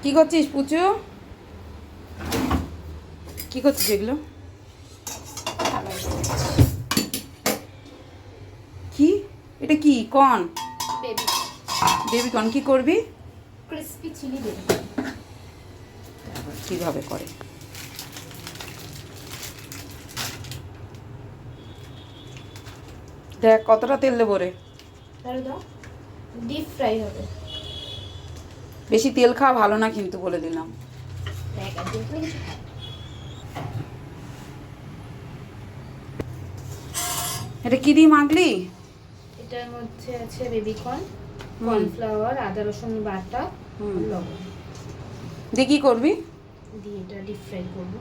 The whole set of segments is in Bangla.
কি করছিস পুচু? কি করছিস এগুলো? কি এটা? কি কর্ন? Baby baby corn. কি করবি? Crispy chilli baby. কিভাবে করে দেখ, কতটা তেল দেবো রে? তাহলে দাও, ডিপ ফ্রাই হবে। বেশি তেল খাওয়া ভালো না কিন্তু, বলে দিলাম। দেখ আর দেখলে কিছু হয়। এটা কি দিয়ে মাখলি? এটার মধ্যে আছে বেবি কর্ন, কর্নফ্লাওয়ার, আদা রসুন বাটা, লবণ দিয়ে কি করবি? দিয়ে এটা ডিপ ফ্রাই করবো।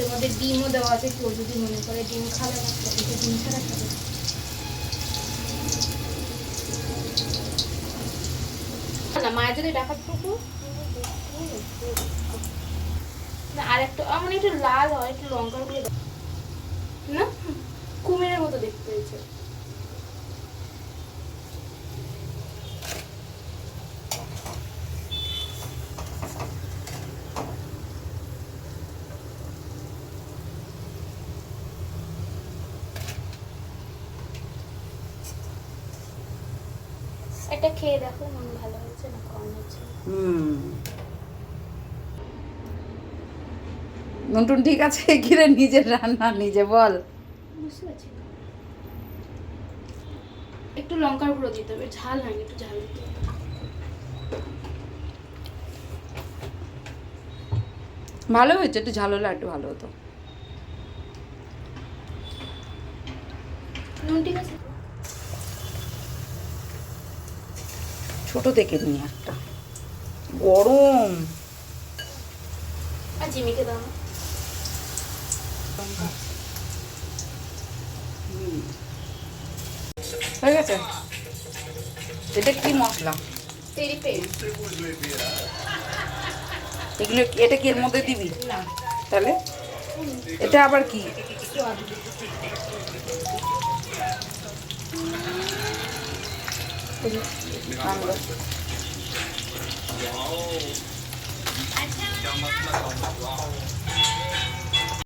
এর মধ্যে ডিমও দেওয়া আছে, কেউ যদি মনে করে ডিম খাবে না তাহলে ডিম ছাড়া খাবে। না মায়ের যদি ডাকাতটুকু না, আর একটু মানে একটু লাল হয়, একটু লঙ্কার গুলো না, কুমিরের মতো দেখতে হয়েছে। এটা খেয়ে দেখো মন ভালো হয়েছে না কম হয়েছে। নুনটুন ঠিক আছে? ঘিরে নিজের রান্না নিজে বল। বুঝতে পারছি না, একটু লঙ্কার গুঁড়ো দিতে হবে, ঝাল হয়নি, একটু ঝাল দিতে হবে। ভালো হয়েছে, একটু ঝাল হলে একটু ভালো হতো। নুন ঠিক আছে? ছোট থেকে নিয়ে একটা গরম। আর জিমিকে দাও না। হয়ে গেছে। এটা কি মশলা? Peri peri. এগুলো এটা কি এর মধ্যে দিবি? না, তাহলে এটা আবার কি? স্বাদ। আনলো।